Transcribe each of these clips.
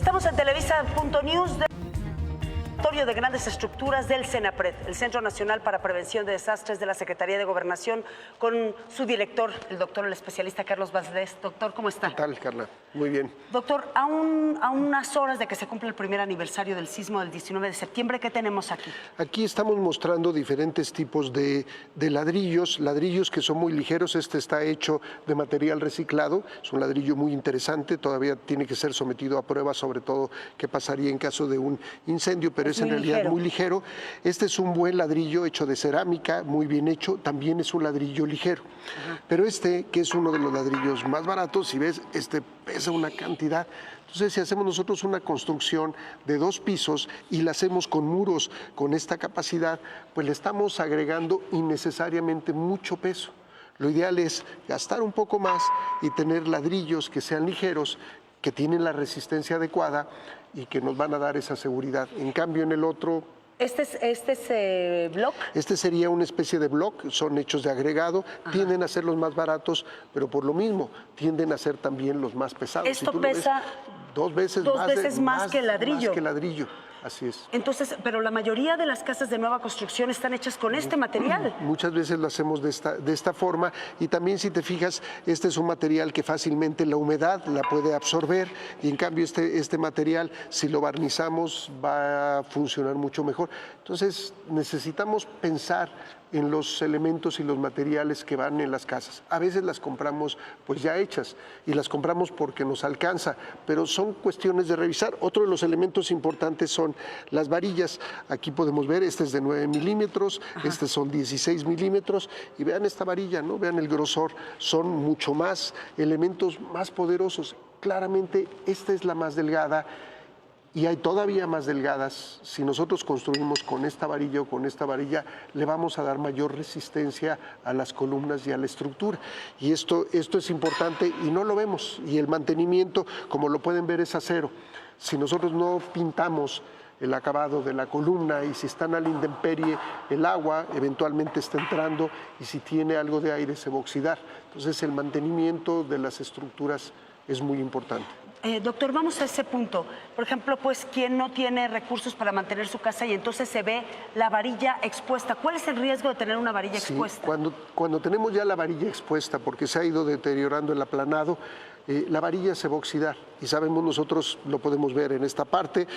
Estamos en Televisa.news de grandes estructuras del CENAPRED, el Centro Nacional para Prevención de Desastres de la Secretaría de Gobernación, con su director, el doctor, el especialista Carlos Valdés. Doctor, ¿cómo está? ¿Qué tal, Carla? Muy bien. Doctor, a unas horas de que se cumple el primer aniversario del sismo del 19 de septiembre, ¿qué tenemos aquí? Aquí estamos mostrando diferentes tipos de ladrillos que son muy ligeros. Este está hecho de material reciclado, es un ladrillo muy interesante, todavía tiene que ser sometido a pruebas, sobre todo qué pasaría en caso de un incendio, pero es en realidad muy ligero. Este es un buen ladrillo hecho de cerámica, muy bien hecho, también es un ladrillo ligero. Pero este, que es uno de los ladrillos más baratos, si ves, este pesa una cantidad. Entonces, si hacemos nosotros una construcción de 2 pisos y la hacemos con muros con esta capacidad, pues le estamos agregando innecesariamente mucho peso. Lo ideal es gastar un poco más y tener ladrillos que sean ligeros, que tienen la resistencia adecuada y que nos van a dar esa seguridad. En cambio, en el otro... ¿Este es block? Este sería una especie de block, son hechos de agregado, tienden a ser los más baratos, pero por lo mismo tienden a ser también los más pesados. Esto pesa... Dos veces más que el ladrillo. Más que ladrillo, así es. Entonces, pero la mayoría de las casas de nueva construcción están hechas con este material. Muchas veces lo hacemos de esta forma, y también, si te fijas, este es un material que fácilmente la humedad la puede absorber, y en cambio este material, si lo barnizamos, va a funcionar mucho mejor. Entonces necesitamos pensar en los elementos y los materiales que van en las casas. A veces las compramos pues ya hechas y las compramos porque nos alcanza, pero son cuestiones de revisar. Otro de los elementos importantes son las varillas. Aquí podemos ver, este es de 9 milímetros, este son 16 milímetros, y vean esta varilla, ¿no? Vean el grosor, son mucho más elementos más poderosos. Claramente esta es la más delgada, y hay todavía más delgadas. Si nosotros construimos con esta varilla o con esta varilla, le vamos a dar mayor resistencia a las columnas y a la estructura. Y esto es importante y no lo vemos. Y el mantenimiento, como lo pueden ver, es acero. Si nosotros no pintamos el acabado de la columna, y si están a la intemperie, el agua eventualmente está entrando, y si tiene algo de aire se va a oxidar. Entonces el mantenimiento de las estructuras es muy importante. Doctor, vamos a ese punto. Por ejemplo, pues, ¿quién no tiene recursos para mantener su casa y entonces se ve la varilla expuesta? ¿Cuál es el riesgo de tener una varilla expuesta? Cuando tenemos ya la varilla expuesta, porque se ha ido deteriorando el aplanado, la varilla se va a oxidar, y sabemos, nosotros lo podemos ver en esta parte,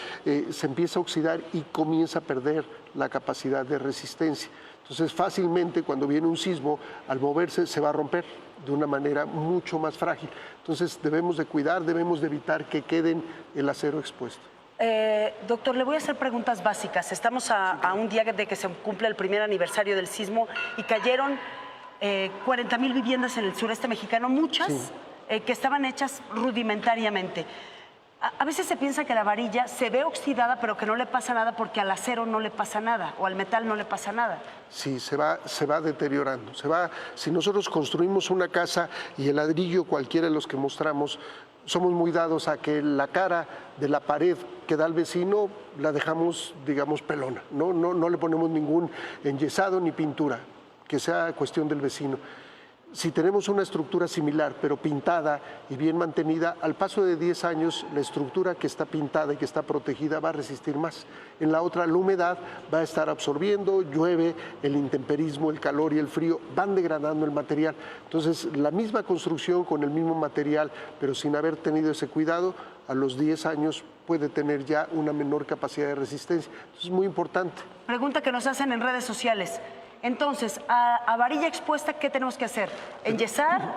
se empieza a oxidar y comienza a perder la capacidad de resistencia. Entonces, fácilmente, cuando viene un sismo, al moverse se va a romper de una manera mucho más frágil. Entonces, debemos de cuidar, debemos de evitar que queden el acero expuesto. Doctor, le voy a hacer preguntas básicas. Estamos a un día de que se cumple el primer aniversario del sismo y cayeron 40,000 viviendas en el sureste mexicano, muchas que estaban hechas rudimentariamente. A veces se piensa que la varilla se ve oxidada, pero que no le pasa nada porque al acero no le pasa nada o al metal no le pasa nada. Sí, se va deteriorando. Si nosotros construimos una casa y el ladrillo, cualquiera de los que mostramos, somos muy dados a que la cara de la pared que da al vecino la dejamos, digamos, pelona. No le ponemos ningún enyesado ni pintura, que sea cuestión del vecino. Si tenemos una estructura similar, pero pintada y bien mantenida, al paso de 10 años, la estructura que está pintada y que está protegida va a resistir más. En la otra, la humedad va a estar absorbiendo, llueve, el intemperismo, el calor y el frío van degradando el material. Entonces, la misma construcción con el mismo material, pero sin haber tenido ese cuidado, a los 10 años puede tener ya una menor capacidad de resistencia. Entonces, es muy importante. Pregunta que nos hacen en redes sociales. Entonces, a varilla expuesta, ¿qué tenemos que hacer? ¿Enyesar?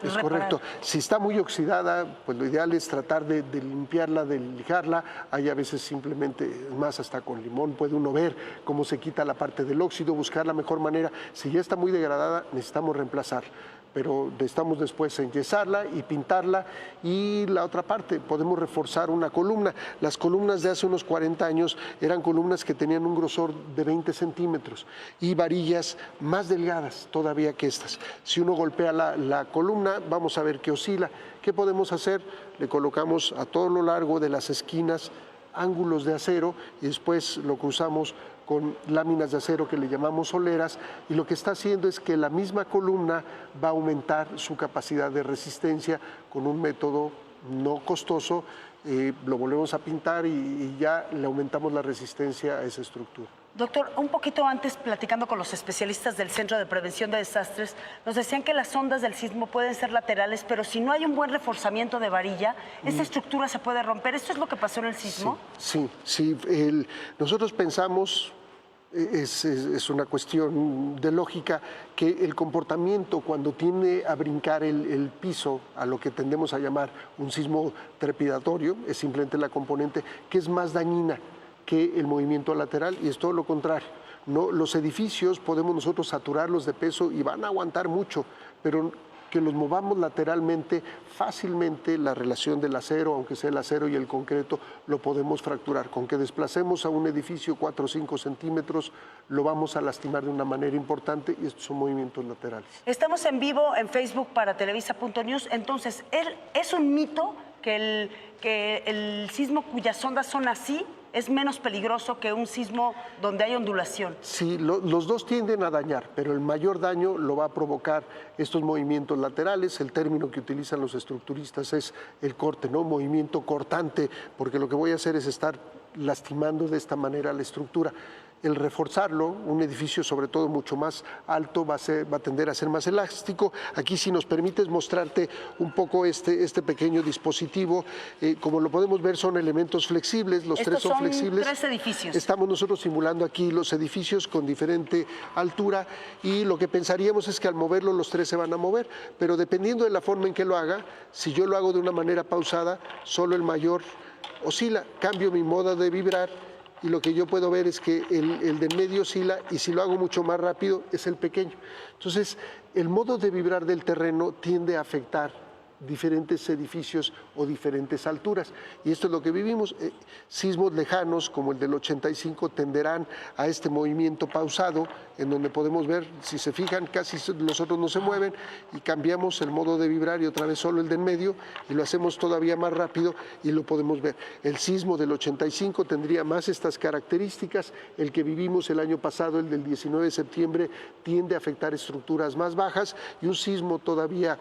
Es correcto. Si está muy oxidada, pues lo ideal es tratar de limpiarla, de lijarla. Hay a veces simplemente, más hasta con limón, puede uno ver cómo se quita la parte del óxido, buscar la mejor manera. Si ya está muy degradada, necesitamos reemplazarla, pero necesitamos después enyesarla y pintarla. Y la otra parte, podemos reforzar una columna. Las columnas de hace unos 40 años eran columnas que tenían un grosor de 20 centímetros y varillas más delgadas todavía que estas. Si uno golpea la columna, vamos a ver que oscila. ¿Qué podemos hacer? Le colocamos a todo lo largo de las esquinas ángulos de acero y después lo cruzamos con láminas de acero que le llamamos soleras, y lo que está haciendo es que la misma columna va a aumentar su capacidad de resistencia con un método no costoso lo volvemos a pintar y ya le aumentamos la resistencia a esa estructura. Doctor, un poquito antes, platicando con los especialistas del Centro de Prevención de Desastres, nos decían que las ondas del sismo pueden ser laterales, pero si no hay un buen reforzamiento de varilla, esta estructura se puede romper. ¿Esto es lo que pasó en el sismo? Sí. Nosotros pensamos, es una cuestión de lógica, que el comportamiento cuando tiende a brincar el piso, a lo que tendemos a llamar un sismo trepidatorio, es simplemente la componente que es más dañina que el movimiento lateral, y es todo lo contrario. No, los edificios podemos nosotros saturarlos de peso y van a aguantar mucho, pero que los movamos lateralmente, fácilmente la relación del acero, aunque sea el acero y el concreto, lo podemos fracturar. Con que desplacemos a un edificio 4 o 5 centímetros, lo vamos a lastimar de una manera importante, y estos son movimientos laterales. Estamos en vivo en Facebook para Televisa.news. Entonces, ¿es un mito que el sismo cuyas ondas son así es menos peligroso que un sismo donde hay ondulación? Sí, los dos tienden a dañar, pero el mayor daño lo va a provocar estos movimientos laterales. El término que utilizan los estructuristas es el corte, ¿no? Movimiento cortante, porque lo que voy a hacer es estar lastimando de esta manera la estructura. El reforzarlo, un edificio sobre todo mucho más alto, va a tender a ser más elástico. Aquí, si nos permites mostrarte un poco este pequeño dispositivo, como lo podemos ver, son elementos flexibles, los tres son flexibles. 3 edificios. Estamos nosotros simulando aquí los edificios con diferente altura, y lo que pensaríamos es que al moverlo los 3 se van a mover, pero dependiendo de la forma en que lo haga, si yo lo hago de una manera pausada, solo el mayor oscila, cambio mi modo de vibrar, y lo que yo puedo ver es que el de medio oscila, y si lo hago mucho más rápido es el pequeño. Entonces, el modo de vibrar del terreno tiende a afectar diferentes edificios o diferentes alturas, y esto es lo que vivimos. Sismos lejanos como el del 85 tenderán a este movimiento pausado, en donde podemos ver, si se fijan, casi los otros no se mueven, y cambiamos el modo de vibrar y otra vez solo el de en medio, y lo hacemos todavía más rápido y lo podemos ver. El sismo del 85 tendría más estas características. El que vivimos el año pasado, el del 19 de septiembre, tiende a afectar estructuras más bajas, y un sismo todavía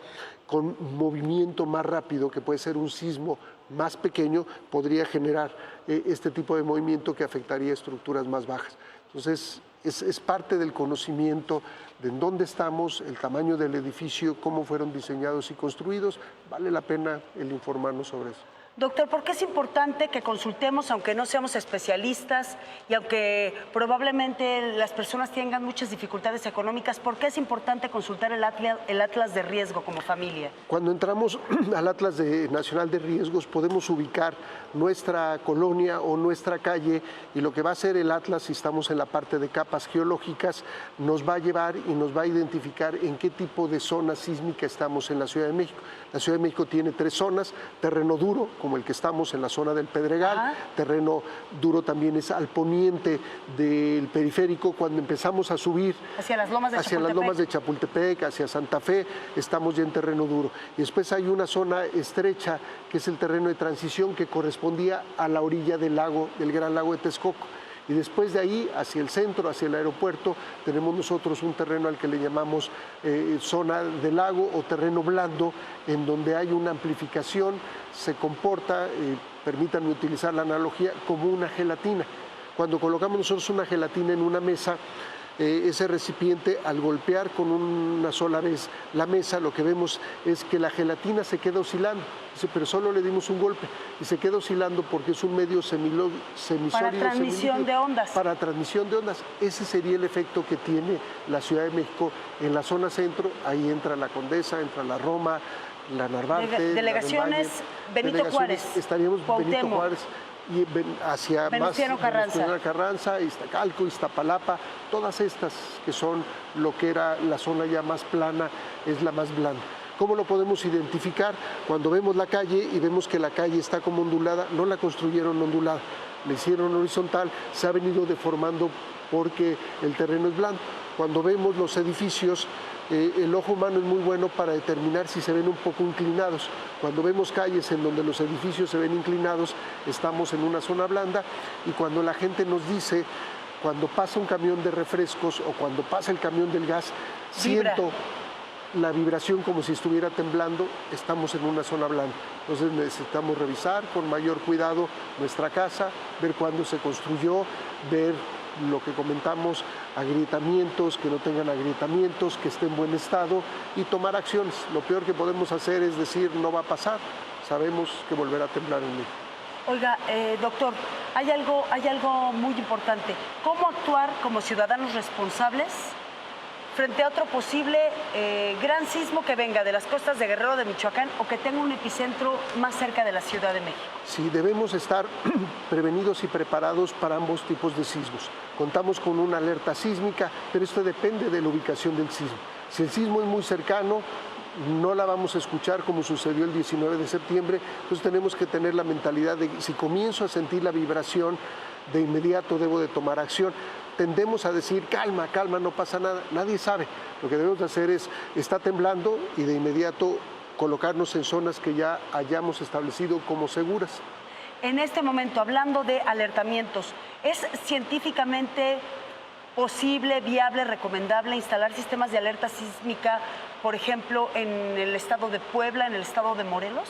con movimiento más rápido, que puede ser un sismo más pequeño, podría generar este tipo de movimiento que afectaría estructuras más bajas. Entonces, es parte del conocimiento de en dónde estamos, el tamaño del edificio, cómo fueron diseñados y construidos. Vale la pena el informarnos sobre eso. Doctor, ¿por qué es importante que consultemos, aunque no seamos especialistas y aunque probablemente las personas tengan muchas dificultades económicas, por qué es importante consultar el Atlas de Riesgo como familia? Cuando entramos al Atlas Nacional de Riesgos, podemos ubicar nuestra colonia o nuestra calle, y lo que va a hacer el Atlas, si estamos en la parte de capas geológicas, nos va a llevar y nos va a identificar en qué tipo de zona sísmica estamos en la Ciudad de México. La Ciudad de México tiene 3 zonas: terreno duro, como el que estamos en la zona del Pedregal. Terreno duro también es al poniente del periférico, cuando empezamos a subir hacia las lomas de Chapultepec, hacia Santa Fe, estamos ya en terreno duro. Y después hay una zona estrecha, que es el terreno de transición, que correspondía a la orilla del lago, del gran lago de Texcoco. Y después de ahí, hacia el centro, hacia el aeropuerto, tenemos nosotros un terreno al que le llamamos zona de lago o terreno blando, en donde hay una amplificación, se comporta, permítanme utilizar la analogía, como una gelatina. Cuando colocamos nosotros una gelatina en una mesa, ese recipiente, al golpear con una sola vez la mesa, lo que vemos es que la gelatina se queda oscilando. Dice, pero solo le dimos un golpe, y se queda oscilando porque es un medio semisólido. Para transmisión de ondas. Para transmisión de ondas. Ese sería el efecto que tiene la Ciudad de México en la zona centro. Ahí entra la Condesa, entra la Roma, la Narvarte. Delegaciones Benito Juárez. Estaríamos Cuauhtémoc. Benito Juárez y hacia Venustiano Carranza, Iztacalco, Iztapalapa, todas estas que son lo que era la zona ya más plana, es la más blanda. ¿Cómo lo podemos identificar? Cuando vemos la calle y vemos que la calle está como ondulada, no la construyeron ondulada, la hicieron horizontal, se ha venido deformando porque el terreno es blando. Cuando vemos los edificios, el ojo humano es muy bueno para determinar si se ven un poco inclinados. Cuando vemos calles en donde los edificios se ven inclinados, estamos en una zona blanda. Y cuando la gente nos dice, cuando pasa un camión de refrescos o cuando pasa el camión del gas, vibra. siento la vibración como si estuviera temblando, estamos en una zona blanda. Entonces necesitamos revisar con mayor cuidado nuestra casa, ver cuándo se construyó, ver lo que comentamos, agrietamientos, que no tengan agrietamientos, que esté en buen estado y tomar acciones. Lo peor que podemos hacer es decir, no va a pasar, sabemos que volverá a temblar en México. Oiga, doctor, hay algo muy importante. ¿Cómo actuar como ciudadanos responsables frente a otro posible gran sismo que venga de las costas de Guerrero, de Michoacán, o que tenga un epicentro más cerca de la Ciudad de México? Sí, debemos estar prevenidos y preparados para ambos tipos de sismos. Contamos con una alerta sísmica, pero esto depende de la ubicación del sismo. Si el sismo es muy cercano, no la vamos a escuchar como sucedió el 19 de septiembre, entonces tenemos que tener la mentalidad de si comienzo a sentir la vibración, de inmediato debo de tomar acción. Tendemos a decir, calma, calma, no pasa nada, nadie sabe. Lo que debemos hacer es, está temblando y de inmediato colocarnos en zonas que ya hayamos establecido como seguras. En este momento, hablando de alertamientos, ¿es científicamente posible, viable, recomendable instalar sistemas de alerta sísmica, por ejemplo, en el estado de Puebla, en el estado de Morelos?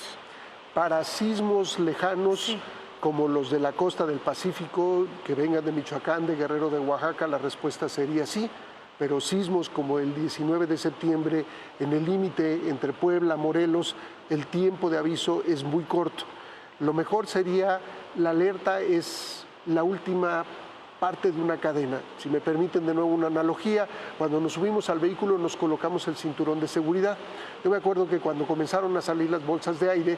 Para sismos lejanos, Sí, como los de la costa del Pacífico, que vengan de Michoacán, de Guerrero, de Oaxaca, la respuesta sería sí, pero sismos como el 19 de septiembre, en el límite entre Puebla, Morelos, el tiempo de aviso es muy corto. Lo mejor sería, la alerta es la última parte de una cadena. Si me permiten de nuevo una analogía, cuando nos subimos al vehículo nos colocamos el cinturón de seguridad. Yo me acuerdo que cuando comenzaron a salir las bolsas de aire,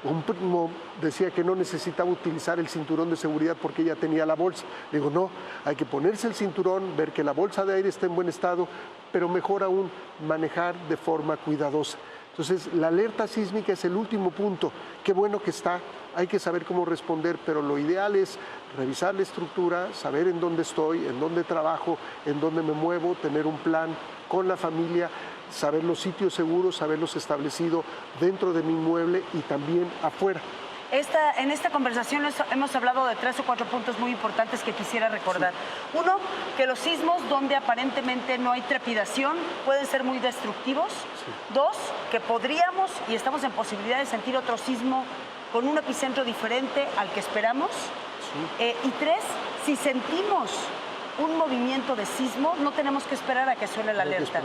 un primo decía que no necesitaba utilizar el cinturón de seguridad porque ella tenía la bolsa. Le digo, no, hay que ponerse el cinturón, ver que la bolsa de aire está en buen estado, pero mejor aún manejar de forma cuidadosa. Entonces, la alerta sísmica es el último punto. Qué bueno que está, hay que saber cómo responder, pero lo ideal es revisar la estructura, saber en dónde estoy, en dónde trabajo, en dónde me muevo, tener un plan con la familia, saber los sitios seguros, saberlos establecidos dentro de mi inmueble y también afuera. En esta conversación hemos hablado de 3 o 4 puntos muy importantes que quisiera recordar. Sí. Uno, que los sismos donde aparentemente no hay trepidación pueden ser muy destructivos. Sí. Dos, que podríamos y estamos en posibilidad de sentir otro sismo con un epicentro diferente al que esperamos. Sí. Y tres, si sentimos un movimiento de sismo, no tenemos que esperar a que suene la alerta.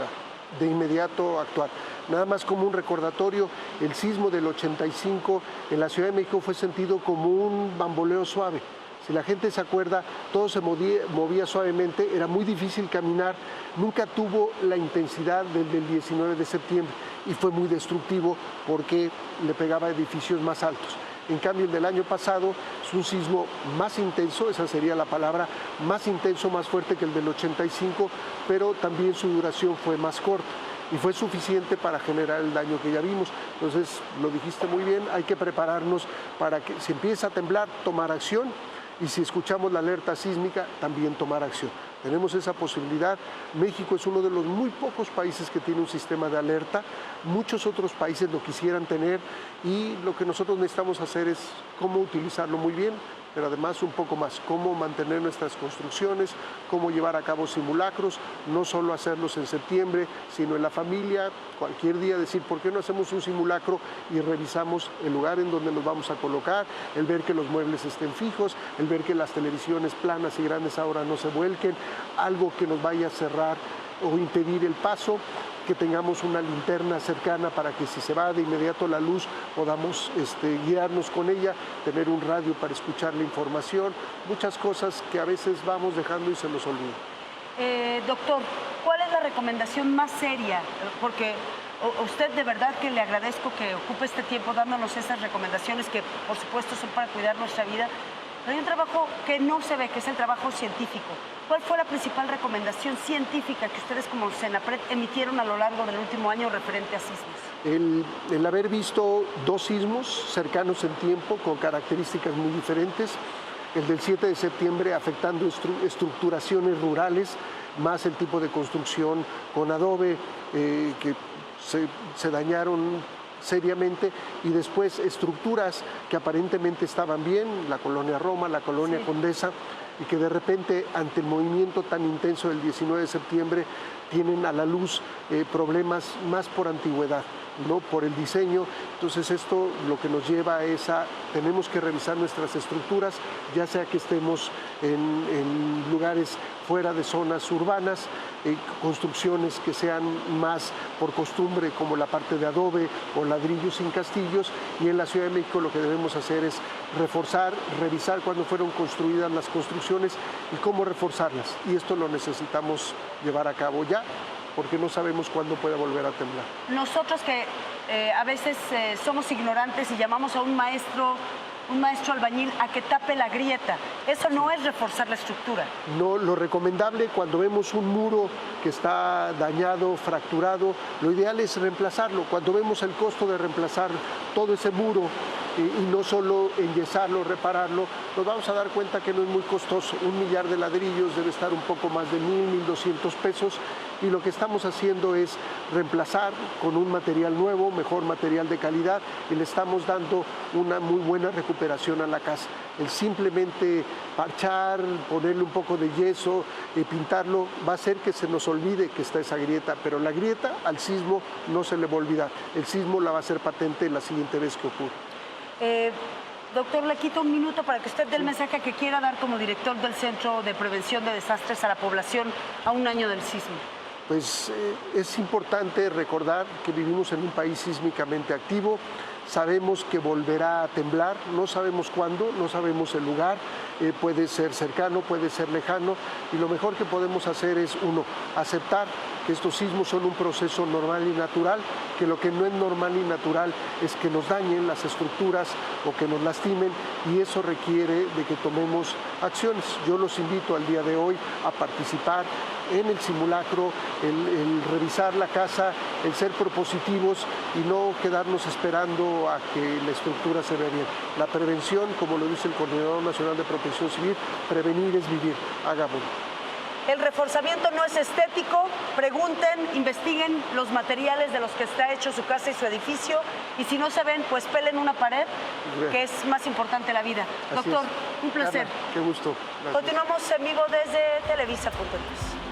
De inmediato actuar. Nada más como un recordatorio, el sismo del 85 en la Ciudad de México fue sentido como un bamboleo suave. Si la gente se acuerda, todo se movía suavemente, era muy difícil caminar, nunca tuvo la intensidad del 19 de septiembre y fue muy destructivo porque le pegaba a edificios más altos. En cambio, el del año pasado es un sismo más intenso, esa sería la palabra, más intenso, más fuerte que el del 85, pero también su duración fue más corta y fue suficiente para generar el daño que ya vimos. Entonces, lo dijiste muy bien, hay que prepararnos para que si empieza a temblar, tomar acción, y si escuchamos la alerta sísmica, también tomar acción. Tenemos esa posibilidad. México es uno de los muy pocos países que tiene un sistema de alerta. Muchos otros países lo quisieran tener y lo que nosotros necesitamos hacer es cómo utilizarlo muy bien, pero además un poco más, cómo mantener nuestras construcciones, cómo llevar a cabo simulacros, no solo hacerlos en septiembre, sino en la familia, cualquier día decir, ¿por qué no hacemos un simulacro y revisamos el lugar en donde nos vamos a colocar, el ver que los muebles estén fijos, el ver que las televisiones planas y grandes ahora no se vuelquen, algo que nos vaya a cerrar o impedir el paso, que tengamos una linterna cercana para que si se va de inmediato la luz podamos guiarnos con ella, tener un radio para escuchar la información, muchas cosas que a veces vamos dejando y se nos olvida. Doctor, ¿cuál es la recomendación más seria? Porque a usted de verdad que le agradezco que ocupe este tiempo dándonos esas recomendaciones que por supuesto son para cuidar nuestra vida. Hay un trabajo que no se ve, que es el trabajo científico. ¿Cuál fue la principal recomendación científica que ustedes como Senapred emitieron a lo largo del último año referente a sismos? El haber visto 2 sismos cercanos en tiempo con características muy diferentes, el del 7 de septiembre afectando estructuraciones rurales, más el tipo de construcción con adobe que se dañaron seriamente, y después estructuras que aparentemente estaban bien, la colonia Roma, la colonia Condesa, y que de repente, ante el movimiento tan intenso del 19 de septiembre, tienen a la luz problemas más por antigüedad, no por el diseño. Entonces esto lo que nos lleva es tenemos que revisar nuestras estructuras, ya sea que estemos en lugares fuera de zonas urbanas, construcciones que sean más por costumbre, como la parte de adobe o ladrillos sin castillos, y en la Ciudad de México lo que debemos hacer es reforzar, revisar cuándo fueron construidas las construcciones y cómo reforzarlas, y esto lo necesitamos llevar a cabo ya, porque no sabemos cuándo pueda volver a temblar. Nosotros que a veces somos ignorantes y llamamos a un maestro albañil a que tape la grieta, eso no es reforzar la estructura. No, lo recomendable cuando vemos un muro que está dañado, fracturado, lo ideal es reemplazarlo. Cuando vemos el costo de reemplazar todo ese muro y no solo enyesarlo, repararlo, nos vamos a dar cuenta que no es muy costoso. 1 millar de ladrillos debe estar un poco más de 1,000, 1,200 pesos, y lo que estamos haciendo es reemplazar con un material nuevo, mejor material de calidad, y le estamos dando una muy buena recuperación a la casa. El simplemente parchar, ponerle un poco de yeso, pintarlo, va a hacer que se nos olvide que está esa grieta, pero la grieta al sismo no se le va a olvidar. El sismo la va a hacer patente la siguiente vez que ocurra. Doctor, le quito un minuto para que usted dé el mensaje que quiera dar como director del Centro de Prevención de Desastres a la población a un año del sismo. Pues es importante recordar que vivimos en un país sísmicamente activo. Sabemos que volverá a temblar, no sabemos cuándo, no sabemos el lugar, puede ser cercano, puede ser lejano, y lo mejor que podemos hacer es, uno, aceptar que estos sismos son un proceso normal y natural, que lo que no es normal y natural es que nos dañen las estructuras o que nos lastimen, y eso requiere de que tomemos acciones. Yo los invito al día de hoy a participar en el simulacro, el revisar la casa, el ser propositivos y no quedarnos esperando a que la estructura se vea bien. La prevención, como lo dice el Coordinador Nacional de Protección Civil, prevenir es vivir, hagámoslo. El reforzamiento no es estético, pregunten, investiguen los materiales de los que está hecho su casa y su edificio, y si no se ven, pues pelen una pared, que es más importante la vida. Así Doctor, es. un placer. Ana, qué gusto. Gracias. Continuamos en vivo desde Televisa.news.